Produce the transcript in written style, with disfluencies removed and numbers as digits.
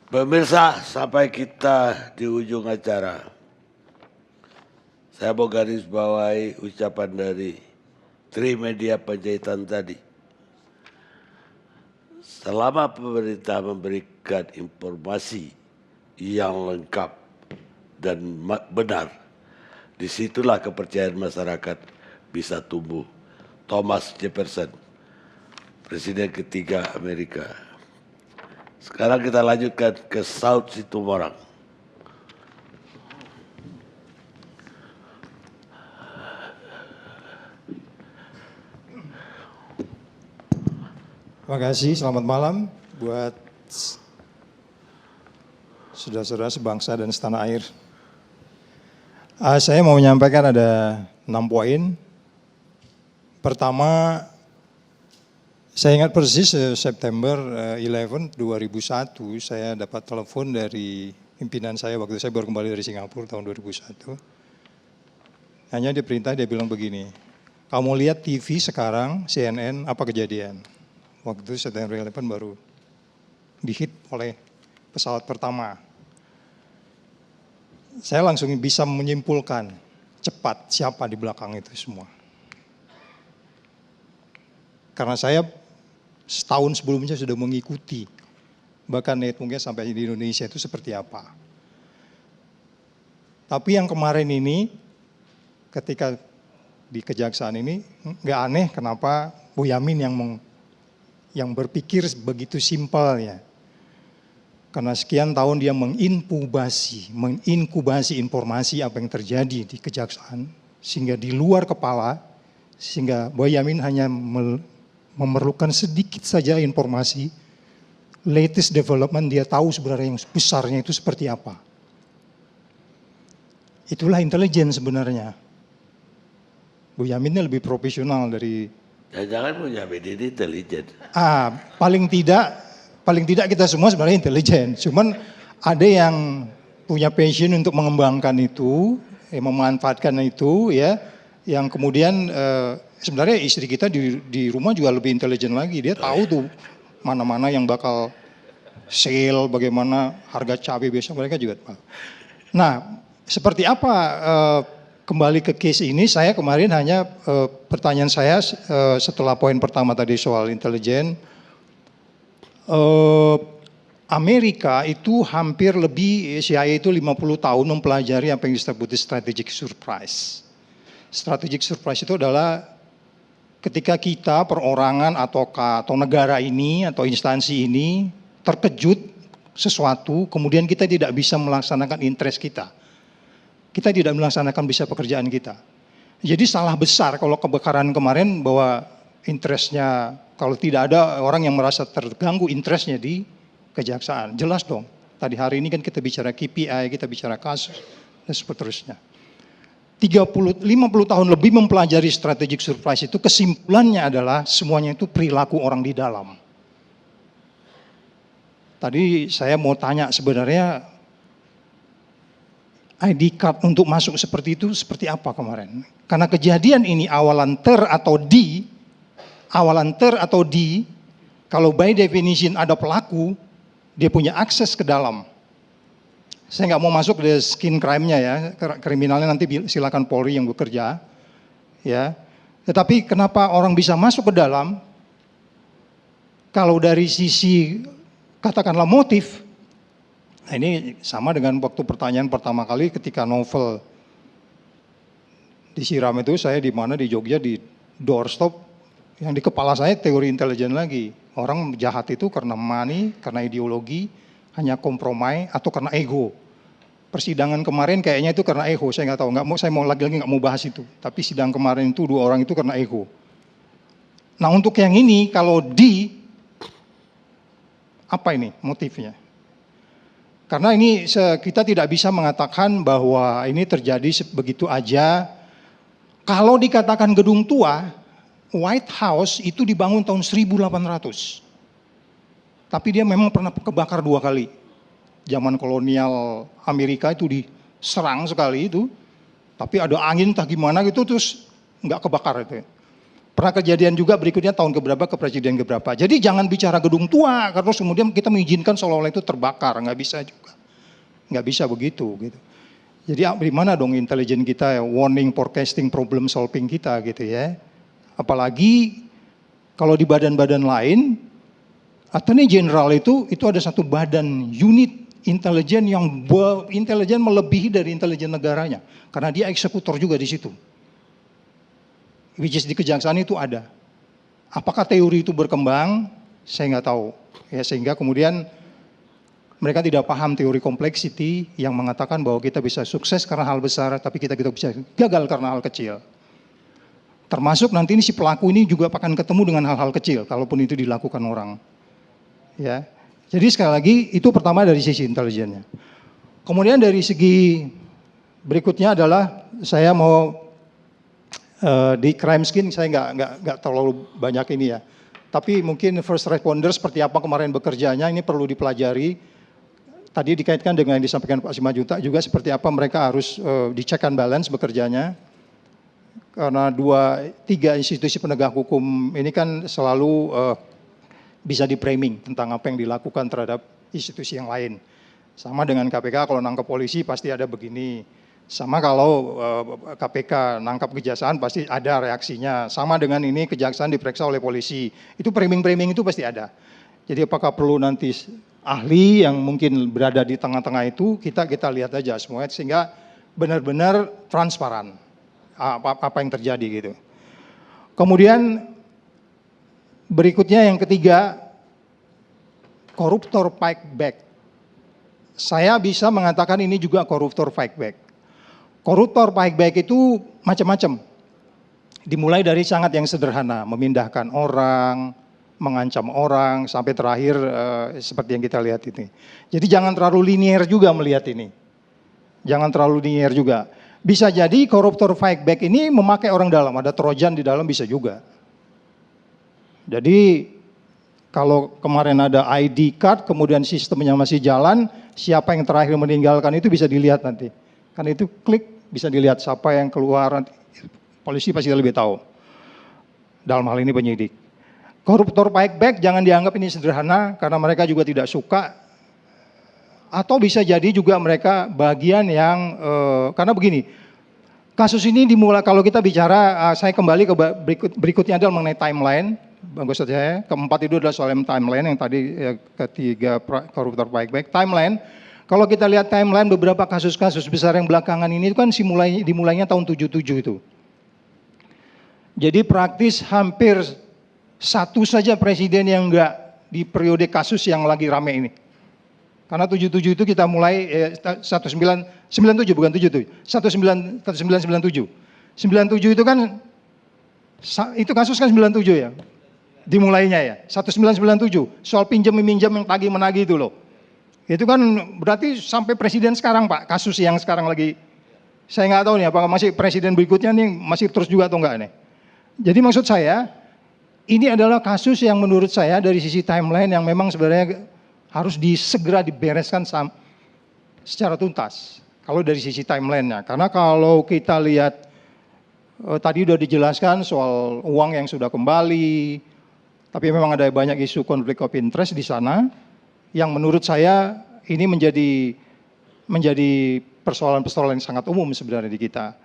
Pemirsa, sampai kita di ujung acara. Saya mau garis bawahi ucapan dari Trimedia Panjaitan tadi. Selama pemerintah memberikan informasi yang lengkap dan benar, disitulah kepercayaan masyarakat bisa tumbuh. Thomas Jefferson, Presiden ketiga Amerika. Sekarang kita lanjutkan ke South Situmorang. Terima kasih, selamat malam buat saudara-saudara sebangsa dan setanah air. Saya mau menyampaikan ada 6 poin. Pertama, saya ingat persis September 11, 2001, saya dapat telepon dari pimpinan saya waktu saya baru kembali dari Singapura tahun 2001. Hanya dia bilang begini, kamu lihat TV sekarang, CNN, apa kejadian? Waktu itu September 11 baru dihit oleh pesawat pertama. Saya langsung bisa menyimpulkan cepat siapa di belakang itu semua. Karena saya setahun sebelumnya sudah mengikuti, bahkan networknya sampai di Indonesia itu seperti apa. Tapi yang kemarin ini, ketika di kejaksaan ini, nggak aneh kenapa Bu Yamin yang berpikir begitu simpelnya. Karena sekian tahun dia menginkubasi informasi apa yang terjadi di kejaksaan, sehingga di luar kepala, sehingga Boyamin hanya memerlukan sedikit saja informasi, latest development dia tahu sebenarnya yang besarnya itu seperti apa. Itulah intelijen sebenarnya. Boyaminnya lebih profesional dari Jangan punya ini intelijen. Paling tidak kita semua sebenarnya intelijen. Cuman ada yang punya passion untuk mengembangkan itu, memanfaatkan itu, ya. Yang kemudian sebenarnya istri kita di rumah juga lebih intelijen lagi. Dia tahu tuh mana-mana yang bakal sale, bagaimana harga cabai besok mereka juga tahu. Nah, seperti apa? Kembali ke case ini, saya kemarin hanya pertanyaan saya setelah poin pertama tadi soal intelijen, Amerika itu hampir lebih, CIA itu 50 tahun mempelajari apa yang disebut strategic surprise. Strategic surprise itu adalah ketika kita perorangan atau negara ini atau instansi ini terkejut sesuatu, kemudian kita tidak bisa melaksanakan interest kita. Kita tidak melaksanakan bisa pekerjaan kita. Jadi salah besar kalau kebakaran kemarin bahwa interestnya, kalau tidak ada orang yang merasa terganggu interestnya di kejaksaan. Jelas dong, tadi hari ini kan kita bicara KPI, kita bicara kasus, dan seterusnya. 50 tahun lebih mempelajari strategic surprise itu, kesimpulannya adalah semuanya itu perilaku orang di dalam. Tadi saya mau tanya sebenarnya, ID card untuk masuk seperti itu seperti apa kemarin? Karena kejadian ini awalan ter atau di, kalau by definition ada pelaku, dia punya akses ke dalam. Saya nggak mau masuk ke skin crime-nya ya, kriminalnya nanti silakan Polri yang bekerja, ya. Tetapi kenapa orang bisa masuk ke dalam? Kalau dari sisi katakanlah motif. Nah, ini sama dengan waktu pertanyaan pertama kali ketika novel disiram itu, saya di mana di Jogja di doorstop, yang di kepala saya teori intelijen lagi. Orang jahat itu karena money, karena ideologi, hanya kompromi atau karena ego. Persidangan kemarin kayaknya itu karena ego, saya nggak tahu, saya mau lagi nggak mau bahas itu. Tapi sidang kemarin itu 2 orang itu karena ego. Nah, untuk yang ini kalau apa ini motifnya? Karena ini kita tidak bisa mengatakan bahwa ini terjadi begitu aja. Kalau dikatakan gedung tua, White House itu dibangun tahun 1800. Tapi dia memang pernah kebakar 2 kali. Zaman kolonial Amerika itu diserang sekali itu. Tapi ada angin entah gimana gitu terus nggak kebakar itu. Pernah kejadian juga berikutnya tahun keberapa ke presiden keberapa. Jadi jangan bicara gedung tua, karena kemudian kita mengizinkan seolah-olah itu terbakar, nggak bisa juga. Nggak bisa begitu gitu. Jadi di mana dong intelijen kita ya, warning, forecasting, problem solving kita gitu ya. Apalagi kalau di badan-badan lain, Attorney General itu ada satu badan unit intelijen yang intelijen melebihi dari intelijen negaranya. Karena dia eksekutor juga di situ. Which is di kejaksaan itu ada. Apakah teori itu berkembang? Saya nggak tahu. Ya, sehingga kemudian mereka tidak paham teori complexity yang mengatakan bahwa kita bisa sukses karena hal besar, tapi kita bisa gagal karena hal kecil. Termasuk nanti ini si pelaku ini juga akan ketemu dengan hal-hal kecil, kalaupun itu dilakukan orang. Ya, jadi sekali lagi itu pertama dari sisi intelijennya. Kemudian dari segi berikutnya adalah saya mau di crime scene saya nggak terlalu banyak ini ya. Tapi mungkin first responder seperti apa kemarin bekerjanya ini perlu dipelajari. Tadi dikaitkan dengan yang disampaikan Pak Simajuta juga seperti apa mereka harus di check and balance bekerjanya. Karena 2-3 institusi penegak hukum ini kan selalu bisa di framing tentang apa yang dilakukan terhadap institusi yang lain. Sama dengan KPK kalau nangkep polisi pasti ada begini. Sama kalau KPK nangkap kejaksaan pasti ada reaksinya. Sama dengan ini kejaksaan diperiksa oleh polisi. Itu framing-framing itu pasti ada. Jadi apakah perlu nanti ahli yang mungkin berada di tengah-tengah itu kita lihat aja semuanya sehingga benar-benar transparan apa yang terjadi gitu. Kemudian berikutnya yang ketiga, koruptor fight back. Saya bisa mengatakan ini juga koruptor fight back. Koruptor fight back itu macam-macam. Dimulai dari sangat yang sederhana, memindahkan orang, mengancam orang, sampai terakhir seperti yang kita lihat ini. Jadi jangan terlalu linear juga melihat ini. Jangan terlalu linear juga. Bisa jadi koruptor fight back ini memakai orang dalam, ada trojan di dalam bisa juga. Jadi kalau kemarin ada ID card, kemudian sistemnya masih jalan, siapa yang terakhir meninggalkan itu bisa dilihat nanti. Kan itu klik bisa dilihat siapa yang keluar, polisi pasti lebih tahu. Dalam hal ini penyidik. Koruptor fight back jangan dianggap ini sederhana karena mereka juga tidak suka. Atau bisa jadi juga mereka bagian yang, karena begini, kasus ini dimulai kalau kita bicara, saya kembali ke berikutnya adalah mengenai timeline. Bagus saja. Keempat itu adalah soal timeline yang tadi ketiga koruptor fight back. Timeline. Kalau kita lihat timeline beberapa kasus-kasus besar yang belakangan ini itu kan dimulainya tahun 77 itu. Jadi praktis hampir satu saja presiden yang enggak di periode kasus yang lagi rame ini. Karena 77 itu kita mulai 1997 bukan 77. 1997. 97 itu kan itu kasus kan 97 ya. Dimulainya ya. 1997 soal pinjam meminjam yang tagih menagih itu loh. Itu kan berarti sampai presiden sekarang Pak, kasus yang sekarang lagi, saya nggak tahu nih apakah masih presiden berikutnya nih masih terus juga atau enggak nih. Jadi maksud saya, ini adalah kasus yang menurut saya dari sisi timeline yang memang sebenarnya harus segera dibereskan secara tuntas. Kalau dari sisi timelinenya, karena kalau kita lihat tadi sudah dijelaskan soal uang yang sudah kembali, tapi memang ada banyak isu konflik of interest di sana. Yang menurut saya ini menjadi persoalan-persoalan yang sangat umum sebenarnya di kita.